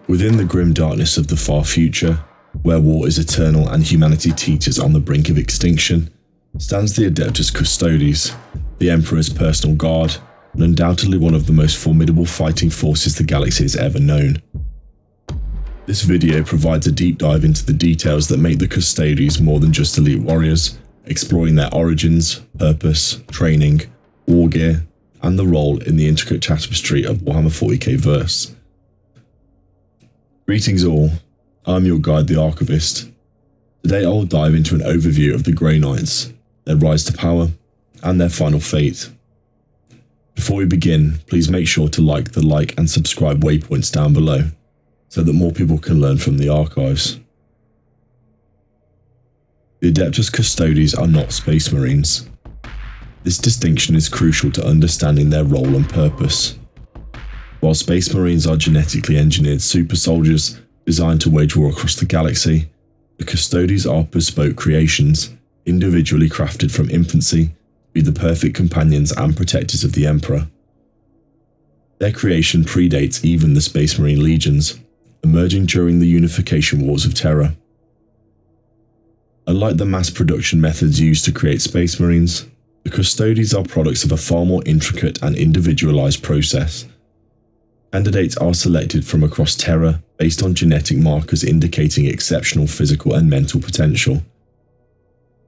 Within the grim darkness of the far future, where war is eternal and humanity teeters on the brink of extinction, stands the Adeptus Custodes, the Emperor's personal guard, and undoubtedly one of the most formidable fighting forces the galaxy has ever known. This video provides a deep dive into the details that make the Custodes more than just elite warriors, exploring their origins, purpose, training, war gear, and the role in the intricate tapestry of Warhammer 40k verse. Greetings all, I'm your guide the Archivist. Today I will dive into an overview of the Grey Knights, their rise to power, and their final fate. Before we begin, please make sure to like and subscribe waypoints down below, so that more people can learn from the archives. The Adeptus Custodes are not Space Marines. This distinction is crucial to understanding their role and purpose. While Space Marines are genetically engineered super soldiers designed to wage war across the galaxy, the Custodes are bespoke creations, individually crafted from infancy to be the perfect companions and protectors of the Emperor. Their creation predates even the Space Marine legions, emerging during the Unification Wars of Terra. Unlike the mass production methods used to create Space Marines, the Custodes are products of a far more intricate and individualized process. Candidates are selected from across Terra based on genetic markers indicating exceptional physical and mental potential.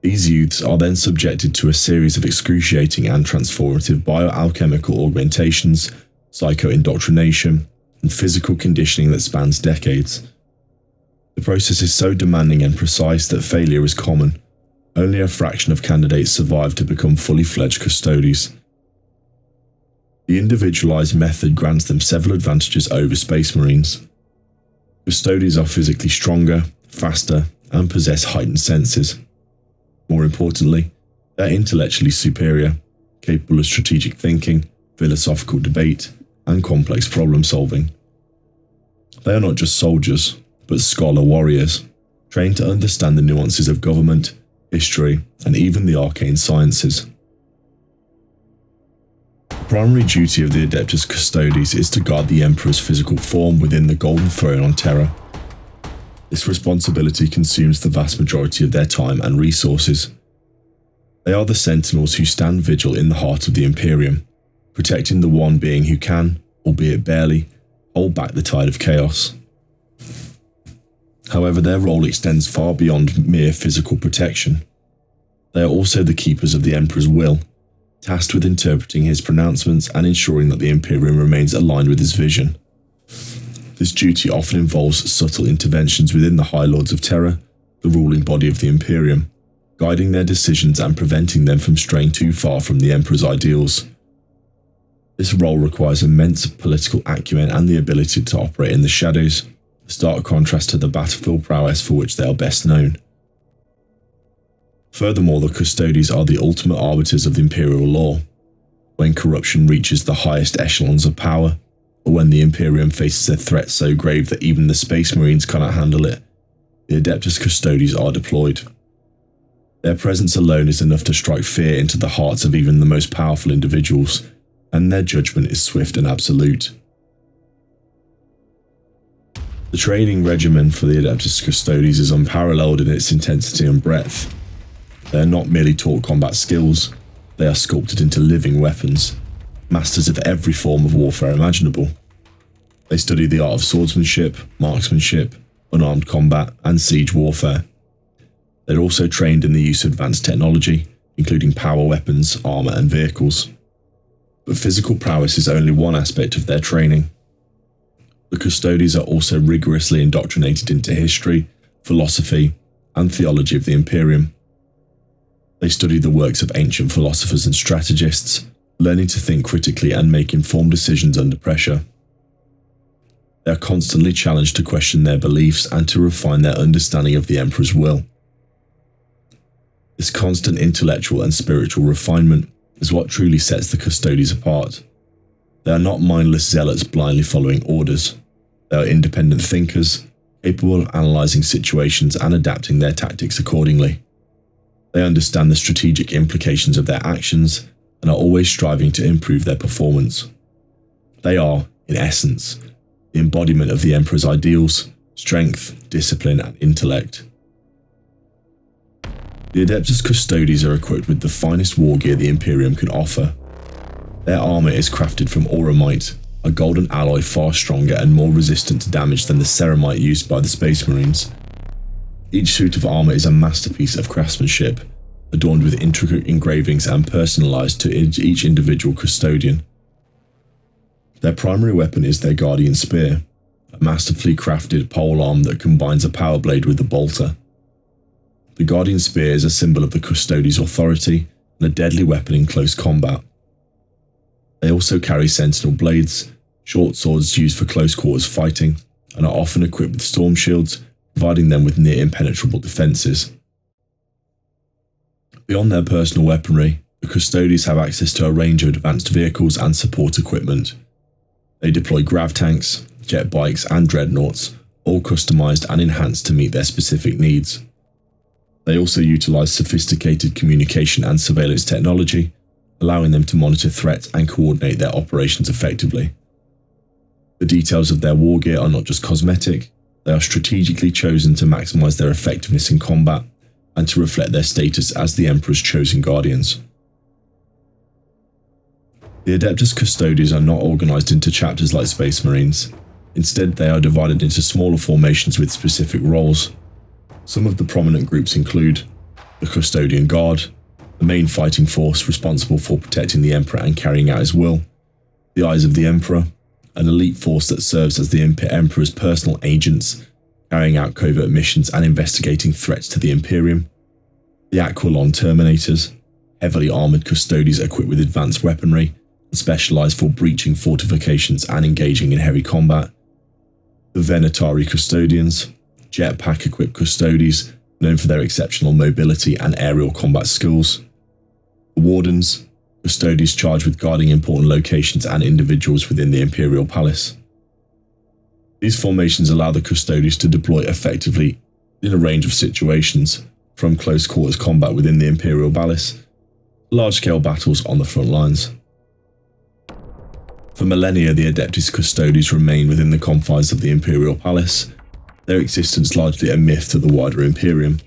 These youths are then subjected to a series of excruciating and transformative bioalchemical augmentations, psycho-indoctrination, and physical conditioning that spans decades. The process is so demanding and precise that failure is common. Only a fraction of candidates survive to become fully fledged Custodes. The individualized method grants them several advantages over Space Marines. Custodes are physically stronger, faster, and possess heightened senses. More importantly, they're intellectually superior, capable of strategic thinking, philosophical debate, and complex problem solving. They are not just soldiers, but scholar warriors, trained to understand the nuances of government, history, and even the arcane sciences. The primary duty of the Adeptus Custodes is to guard the Emperor's physical form within the Golden Throne on Terra. This responsibility consumes the vast majority of their time and resources. They are the sentinels who stand vigil in the heart of the Imperium, protecting the one being who can, albeit barely, hold back the tide of chaos. However, their role extends far beyond mere physical protection. They are also the keepers of the Emperor's will, tasked with interpreting his pronouncements and ensuring that the Imperium remains aligned with his vision. This duty often involves subtle interventions within the High Lords of Terra, the ruling body of the Imperium, guiding their decisions and preventing them from straying too far from the Emperor's ideals. This role requires immense political acumen and the ability to operate in the shadows, a stark contrast to the battlefield prowess for which they are best known. Furthermore, the Custodes are the ultimate arbiters of imperial law. When corruption reaches the highest echelons of power, or when the Imperium faces a threat so grave that even the Space Marines cannot handle it, the Adeptus Custodes are deployed. Their presence alone is enough to strike fear into the hearts of even the most powerful individuals, and their judgment is swift and absolute. The training regimen for the Adeptus Custodes is unparalleled in its intensity and breadth. They are not merely taught combat skills, they are sculpted into living weapons, masters of every form of warfare imaginable. They study the art of swordsmanship, marksmanship, unarmed combat, and siege warfare. They're also trained in the use of advanced technology, including power weapons, armor, and vehicles. But physical prowess is only one aspect of their training. The Custodes are also rigorously indoctrinated into history, philosophy, and theology of the Imperium. They study the works of ancient philosophers and strategists, learning to think critically and make informed decisions under pressure. They are constantly challenged to question their beliefs and to refine their understanding of the Emperor's will. This constant intellectual and spiritual refinement is what truly sets the Custodes apart. They are not mindless zealots blindly following orders. They are independent thinkers, capable of analysing situations and adapting their tactics accordingly. They understand the strategic implications of their actions and are always striving to improve their performance. They are, in essence, the embodiment of the Emperor's ideals, strength, discipline, and intellect. The Adeptus Custodes are equipped with the finest war gear the Imperium can offer. Their armour is crafted from auramite, a golden alloy far stronger and more resistant to damage than the ceramite used by the Space Marines. Each suit of armour is a masterpiece of craftsmanship, adorned with intricate engravings and personalised to each individual custodian. Their primary weapon is their Guardian Spear, a masterfully crafted polearm that combines a power blade with a bolter. The Guardian Spear is a symbol of the Custodes' authority and a deadly weapon in close combat. They also carry sentinel blades, short swords used for close quarters fighting, and are often equipped with storm shields, providing them with near impenetrable defences. Beyond their personal weaponry, the Custodes have access to a range of advanced vehicles and support equipment. They deploy grav tanks, jet bikes and dreadnoughts, all customised and enhanced to meet their specific needs. They also utilise sophisticated communication and surveillance technology, allowing them to monitor threats and coordinate their operations effectively. The details of their war gear are not just cosmetic, they are strategically chosen to maximise their effectiveness in combat and to reflect their status as the Emperor's chosen guardians. The Adeptus Custodes are not organised into chapters like Space Marines. Instead, they are divided into smaller formations with specific roles. Some of the prominent groups include the Custodian Guard, the main fighting force responsible for protecting the Emperor and carrying out his will, the Eyes of the Emperor, an elite force that serves as the Emperor's personal agents, carrying out covert missions and investigating threats to the Imperium, the Aquilon Terminators, heavily armoured Custodes equipped with advanced weaponry and specialised for breaching fortifications and engaging in heavy combat, the Venatari Custodians, jetpack-equipped Custodes known for their exceptional mobility and aerial combat skills, the Wardens, Custodes charged with guarding important locations and individuals within the Imperial Palace. These formations allow the Custodes to deploy effectively in a range of situations, from close quarters combat within the Imperial Palace to large-scale battles on the front lines. For millennia, the Adeptus Custodes remain within the confines of the Imperial Palace, their existence largely a myth to the wider Imperium.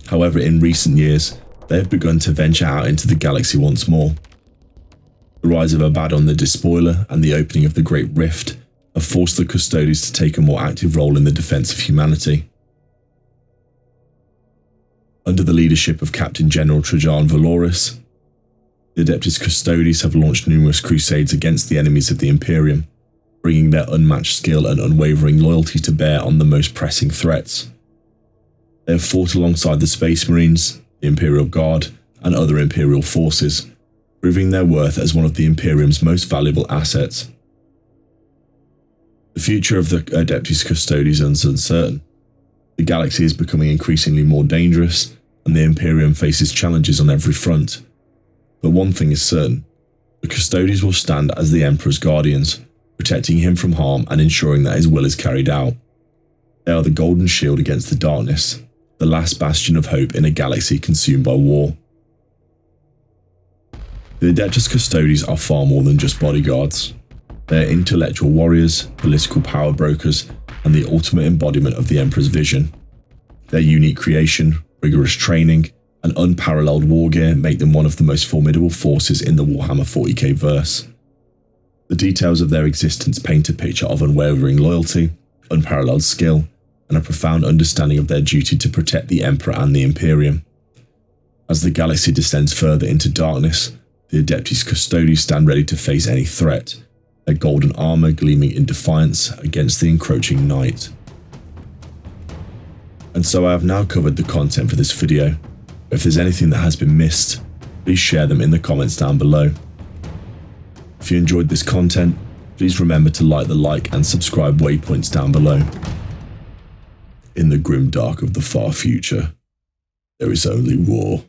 However, in recent years, they have begun to venture out into the galaxy once more. The rise of Abaddon the Despoiler and the opening of the Great Rift have forced the Custodes to take a more active role in the defence of humanity. Under the leadership of Captain General Trajan Valoris, the Adeptus Custodes have launched numerous crusades against the enemies of the Imperium, bringing their unmatched skill and unwavering loyalty to bear on the most pressing threats. They have fought alongside the Space Marines, the Imperial Guard, and other Imperial forces, proving their worth as one of the Imperium's most valuable assets. The future of the Adeptus Custodes is uncertain. The galaxy is becoming increasingly more dangerous, and the Imperium faces challenges on every front. But one thing is certain, the Custodes will stand as the Emperor's guardians, protecting him from harm and ensuring that his will is carried out. They are the golden shield against the darkness, the last bastion of hope in a galaxy consumed by war. The Adeptus Custodes are far more than just bodyguards. They are intellectual warriors, political power brokers, and the ultimate embodiment of the Emperor's vision. Their unique creation, rigorous training, and unparalleled war gear make them one of the most formidable forces in the Warhammer 40k verse. The details of their existence paint a picture of unwavering loyalty, unparalleled skill, and a profound understanding of their duty to protect the Emperor and the Imperium. As the galaxy descends further into darkness, the Adeptus Custodes stand ready to face any threat, their golden armour gleaming in defiance against the encroaching night. And so I have now covered the content for this video. If there's anything that has been missed, please share them in the comments down below. If you enjoyed this content, please remember to like the like and subscribe waypoints down below. In the grim dark of the far future, there is only war.